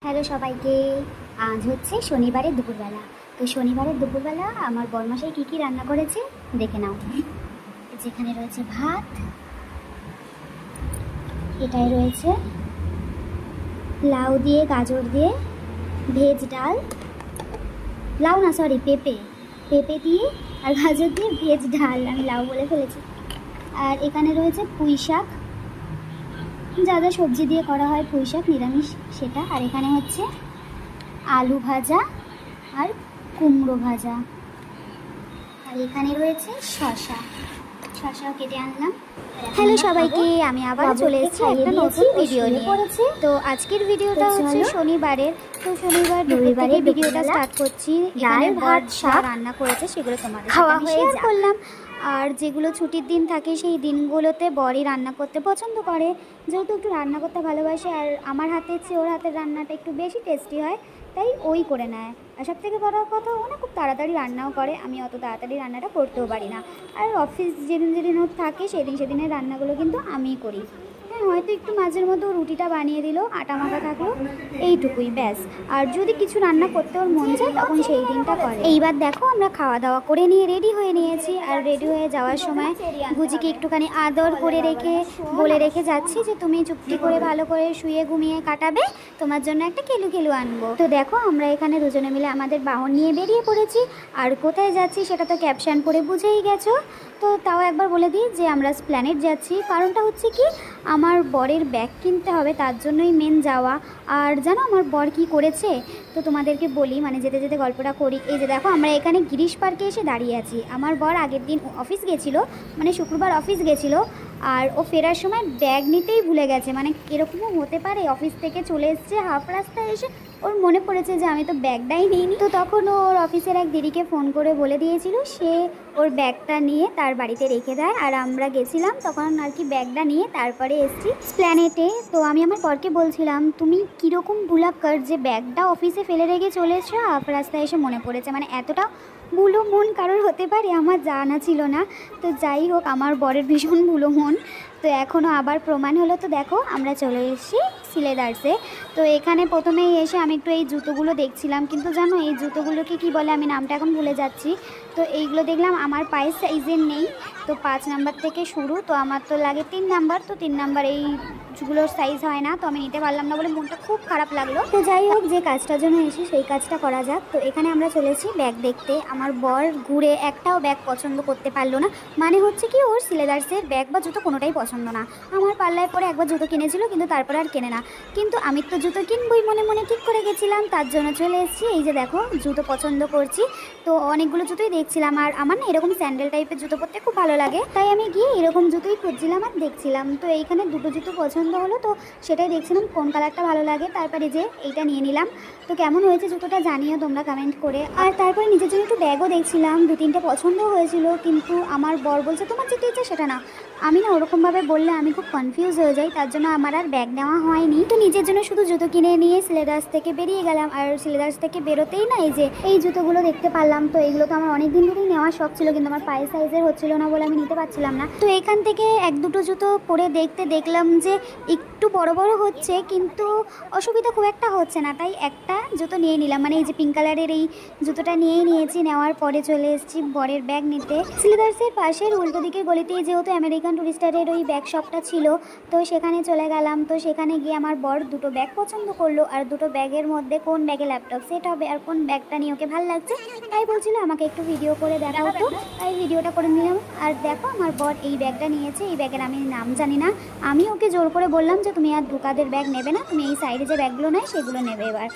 Hello সবাইকে। আজ হচ্ছে শনিবারের দুপুরবেলা। তো শনিবারের দুপুরবেলা আমার বরমশাই কী কী রান্না করেছে দেখে নাও। যেখানে রয়েছে ভাত, এটাই রয়েছে লাউ দিয়ে গাজর দিয়ে ভেজ ডাল, লাউ না সরি পেঁপে দিয়ে আর গাজর দিয়ে ভেজ ডাল, আমি লাউ বলে ফেলেছি। আর এখানে রয়েছে পুঁই শাক, যা যা সবজি দিয়ে করা হয় পুঁই শাক নিরামিষ সেটা। আর এখানে হচ্ছে আলু ভাজা আর কুমড়ো ভাজা। আর এখানে রয়েছে শসা কেটে আনলাম। হ্যালো সবাইকে, আমি আবার চলে এসেছি একটা নতুন ভিডিও নিয়ে। তো আজকের ভিডিওটা হচ্ছে শনিবারের। তো শনিবার রবিবারের ভিডিওটা স্টার্ট করছি। ডাল ভাত শাক রান্না করেছে সেগুলো তোমাদের খাওয়া হয়ে করলাম। আর যেগুলো ছুটির দিন থাকে সেই দিনগুলোতে বরই রান্না করতে পছন্দ করে, যেহেতু একটু রান্না করতে ভালোবাসে। আর আমার হাতের চেয়ে ওর হাতের রান্নাটা একটু বেশি টেস্টি হয়, তাই ওই করে নেয়। আর সব থেকে বড় কথা, ও না খুব তাড়াতাড়ি রান্নাও করে, আমি অত তাড়াতাড়ি রান্নাটা করতেও পারি না। আর অফিস যেদিন ওর থাকে সেদিনের রান্নাগুলো কিন্তু আমিই করি। হ্যাঁ, হয়তো একটু মাঝের মধ্যে রুটিটা বানিয়ে দিল, আটা মাখা থাকলো, এইটুকুই ব্যাস। আর যদি কিছু রান্না করতে ওর মন চায় তখন সেই দিনটা করে। এইবার দেখো আমরা খাওয়া দাওয়া করে নিয়ে রেডি হয়ে নিয়েছি। আর রেডি হয়ে যাওয়ার সময় গুজিকে একটুখানি আদর করে বলে রেখে যাচ্ছি যে তুমি চুপটি করে ভালো করে শুয়ে ঘুমিয়ে কাটাবে, তোমার জন্য একটা কেলু আনবো। তো দেখো আমরা এখানে দুজনে মিলে আমাদের বাহন নিয়ে বেরিয়ে পড়েছি। আর কোথায় যাচ্ছি সেটা তো ক্যাপশন পড়ে বুঝেই গেছো। তো তাও একবার বলে দিই যে আমরা প্ল্যানেট যাচ্ছি। কারণটা হচ্ছে কি, আমার বরের ব্যাগ কিনতে হবে, তার জন্যই মেন যাওয়া। আর জানো আমার বর কি করেছে, তো তোমাদেরকে বলি, মানে যেতে যেতে গল্পটা করি। এই যে দেখো আমরা এখানে গিরিশ পার্কে এসে দাঁড়িয়ে আছি। আমার বর আগের দিন অফিস গেছিলো, মানে শুক্রবার অফিস গেছিলো, আর ও ফেরার সময় ব্যাগ নিতেই ভুলে গেছে। মানে এরকমও হতে পারে, অফিস থেকে চলে এসছে, হাফ রাস্তায় এসে ওর মনে পড়েছে যে আমি তো ব্যাগটাই নিইনি। তো তখন ওর অফিসের এক দিদিকে ফোন করে বলে দিয়েছিল সে ওর ব্যাগটা নিয়ে তার বাড়িতে রেখে দেয়। আর আমরা গেছিলাম তখন আর কি ব্যাগটা নিয়ে তারপরে এসছি প্ল্যানেটে। তো আমি আমার বরকে বলছিলাম তুমি কীরকম ভুলাক্কার যে ব্যাগটা অফিসে ফেলে রেখে চলে এসছো, হাফ রাস্তায় এসে মনে পড়েছে। মানে এতটা ভুলো মন কারোর হতে পারে, আমার জানা ছিল না। তো যাই হোক, আমার বরের ভীষণ ভুলো মন, তো এখনও আবার প্রমাণ হলো। তো দেখো আমরা চলে এসেছি সিলেদার্সে। তো এখানে প্রথমেই এসে আমি একটু এই জুতোগুলো দেখছিলাম, কিন্তু জানো এই জুতোগুলোকে কি বলে আমি নামটা এখন ভুলে যাচ্ছি। তো এইগুলো দেখলাম আমার পায়ের সাইজের নেই, তো 5 নাম্বার থেকে শুরু, তো আমার তো লাগে 3 নাম্বার। তো 3 নাম্বার এইগুলোর সাইজ হয় না, তো আমি নিতে পারলাম না বলে মনটা খুব খারাপ লাগলো। তো যাই হোক, যে কাজটার জন্য এসে সেই কাজটা করা যাক। তো এখানে আমরা চলেছি ব্যাগ দেখতে। আমার বর ঘুরে একটাও ব্যাগ পছন্দ করতে পারলো না। মানে হচ্ছে কি, ওর সিলেদার্সের ব্যাগ বা জুতো কোনোটাই পছন্দ না। আমার পাল্লায় পরে একবার জুতো কিনেছিল, কিন্তু তারপরে আর কেনে না। কিন্তু আমি তো জুতো কিনবই মনে মনে ঠিক করে গেছিলাম, তার জন্য চলে এসেছি। এই যে দেখো জুতো পছন্দ করছি, তো অনেকগুলো জুতোই দেখছিলাম। আর আমার না এরকম স্যান্ডেল টাইপের জুতো পরতে খুব ভালো লাগে, তাই আমি গিয়ে এরকম জুতোই খুঁজছিলাম আর দেখছিলাম। তো এইখানে দুটো জুতো পছন্দ হলো, তো সেটাই দেখছিলাম কোন কালারটা ভালো লাগে। তারপরে যে এইটা নিয়ে নিলাম। তো কেমন হয়েছে জুতোটা জানিও তোমরা কমেন্ট করে। আর তারপরে নিজের জন্য একটু ব্যাগও দেখছিলাম, 2-3টে পছন্দ হয়েছিল, কিন্তু আমার বর বলছে তোমার যেটা ইচ্ছা সেটা না। আমি না ওরকমভাবে বললে আমি খুব কনফিউজ হয়ে যাই, তার জন্য আমার আর ব্যাগ নেওয়া হয়নি। তো নিজের জন্য শুধু জুতো কিনে নিয়ে সিলেদার্স থেকে বেরিয়ে গেলাম। আর সিলেদার্স থেকে বেরোতেই না এই জুতোগুলো দেখতে পারলাম। তো এইগুলো তো আমার অনেক দিন ধরেই নেওয়ার শখ ছিল, কিন্তু আমার পায়ের সাইজের হচ্ছিল না বলে আমি নিতে পারছিলাম না। তো এখান থেকে 1-2টো জুতো পরে দেখলাম যে একটু বড় বড় হচ্ছে, কিন্তু অসুবিধা খুব একটা হচ্ছে না, তাই একটা জুতো নিয়ে নিলাম। মানে এই যে পিঙ্ক কালারের এই জুতোটা নিয়েই নিয়েছি। নেওয়ার পরে চলে এসেছি বরের ব্যাগ নিতে। সিলেদার্সের পাশের উল্টো দিকের গলিতেই যেহেতু আমেরিকান টুরিস্টারের ওই ব্যাগ শপটা ছিল, তো সেখানে চলে গেলাম। তো সেখানে গিয়ে আমার বর দুটো ব্যাগ পছন্দ করলো। আর দুটো ব্যাগের মধ্যে কোন ব্যাগে ল্যাপটপ সেট হবে আর কোন ব্যাগটা নিয়ে ওকে ভালো লাগছে তাই বলছিল আমাকে একটু ভিডিও করে দেখাও। তো তাই ভিডিওটা করে নিলাম। আর দেখো আমার বর এই ব্যাগটা নিয়েছে। এই ব্যাগের আমি নাম জানি না, আমি ওকে জোর করে বললাম যে তুমি আর দোকানের ব্যাগ নেবে না, তুমি এই সাইডে যে ব্যাগগুলো নেয় সেগুলো নেবে এবার।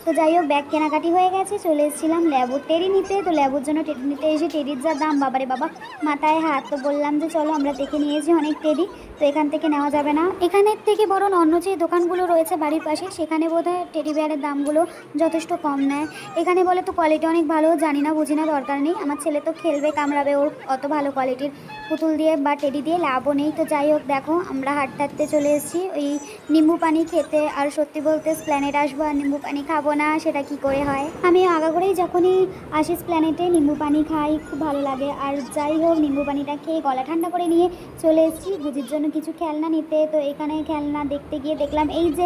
তো যাই হোক, ব্যাগ কেনাকাটি হয়ে গেছে, চলে এসেছিলাম ল্যাবুর টেরি নিতে। তো ল্যাবুর জন্য টেরি নিতে এসে টেরির যা দাম, বাবারে বাবা, মাথায় হাত। তো বললাম যে চলো আমরা দেখে নিয়েছি অনেক টেরি, তো এখান থেকে নেওয়া যাবে না। এখানের থেকে বরং অন্য যে দোকানগুলো রয়েছে বাড়ির পাশে সেখানে বোধহয় টেডি বিয়ারের দামগুলো যথেষ্ট কম নেয়। এখানে বলে তো কোয়ালিটি অনেক ভালো, জানি না বুঝি না, দরকার নেই। আমার ছেলে তো খেলবে কামড়াবে, ওর অত ভালো কোয়ালিটির পুতুল দিয়ে বা টেডি দিয়ে লাভও নেই। তো যাই হোক, দেখো আমরা হাঁটতে চলে এসেছি ওই নিম্বু পানি খেতে। আর সত্যি বলতে প্ল্যানেট আসবো আর নিম্বু পানি খাবো না সেটা কি করে হয়। আমি আগাগোড়াই যখনই আসি প্ল্যানেটে নিম্বু পানি খাই, খুব ভালো লাগে। আর যাই হোক, নিম্বু পানিটা খেয়ে গলা ঠান্ডা করে নিয়ে চলে এসেছি গুজির জন্য কিছু খেলনা নিতে। তো এখানে খেলনা দেখতে গিয়ে দেখলাম এই যে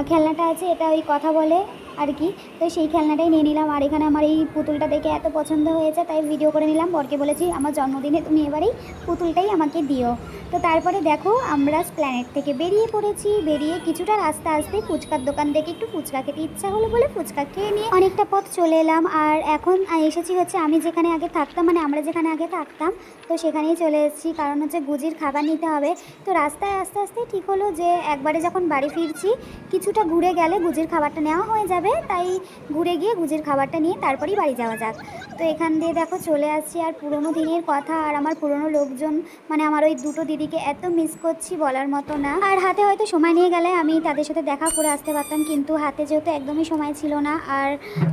খেলনাটা আছে, এটা ওই কথা বলে আর কি। তো সেই খেলনাটাই নিয়ে নিলাম। আর এখানে আমার এই পুতুলটা দেখে এত পছন্দ হয়েছে, তাই ভিডিও করে নিলাম। বরকে বলেছি আমার জন্মদিনে তুমি এবারেই পুতুলটাই আমাকে দিও। তো তারপরে দেখো আমরা স্প্ল্যানেড থেকে বেরিয়ে পড়েছি। বেরিয়ে কিছুটা রাস্তা আসতে ফুচকার দোকান দেখে একটু ফুচকা খেতে ইচ্ছা হলো বলে ফুচকা খেয়ে নিয়ে অনেকটা পথ চলে এলাম। আর এখন এসেছি হচ্ছে আমি যেখানে আগে থাকতাম, মানে আমরা যেখানে আগে থাকতাম, তো সেখানেই চলে এসেছি। কারণ হচ্ছে গুজির খাবার নিতে হবে। তো রাস্তায় আস্তে আস্তে ঠিক হলো যে একবারে যখন বাড়ি ফিরছি কিছুটা ঘুরে গেলে গুজির খাবারটা নেওয়া হয়ে যাবে, তাই ঘুরে গিয়ে গুজির খাবারটা নিয়ে তারপরেই বাড়ি যাওয়া যাক। তো এখান দিয়ে দেখো চলে আসছি। আর পুরোনো দিনের কথা আর আমার পুরোনো লোকজন, মানে আমার ওই দুটো দিদিকে এত মিস করছি বলার মতো না। আর হাতে হয়তো সময় নিয়ে গেলে আমি তাদের সাথে দেখা করে আসতে পারতাম, কিন্তু হাতে যেহেতু একদমই সময় ছিল না আর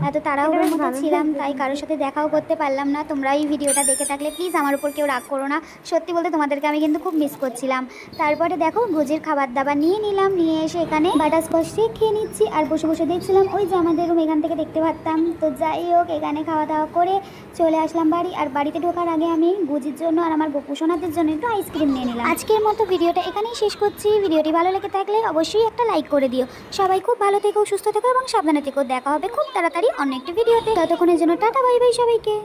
এত তাড়াহুড়োর মধ্যে ছিলাম, তাই কারোর সাথে দেখাও করতে পারলাম না। তোমরা এই ভিডিওটা দেখে থাকলে প্লিজ আমার উপর কেউ রাগ করো না। সত্যি বলতে তোমাদেরকে আমি কিন্তু খুব মিস করছিলাম। তারপরে দেখো গুজির খাবার দাবার নিয়ে নিলাম, নিয়ে এসে এখানে বাটারস্কচ খেয়ে নিচ্ছি। আর বসে বসে দেখছিলাম ওই যে আমাদের রুম এখান থেকে দেখতে পারতাম। তো যাই হোক, এখানে খাওয়া দাওয়া করে চলে আসলাম বাড়ি। আর বাড়িতে ঢোকার আগে আমি গুজির জন্য আর আমার গোপুসোনাদের জন্য একটু আইসক্রিম নিয়ে নিলাম। আজকের মতো ভিডিওটা এখানেই শেষ করছি। ভিডিওটি ভালো লেগে থাকলে অবশ্যই একটা লাইক করে দিও। সবাই খুব ভালো থেকো, সুস্থ থেকো এবং সাবধানে থেকো। দেখা হবে খুব তাড়াতাড়ি অন্য একটি ভিডিওতে। ততক্ষণের জন্য টাটা, বাই বাই সবাইকে।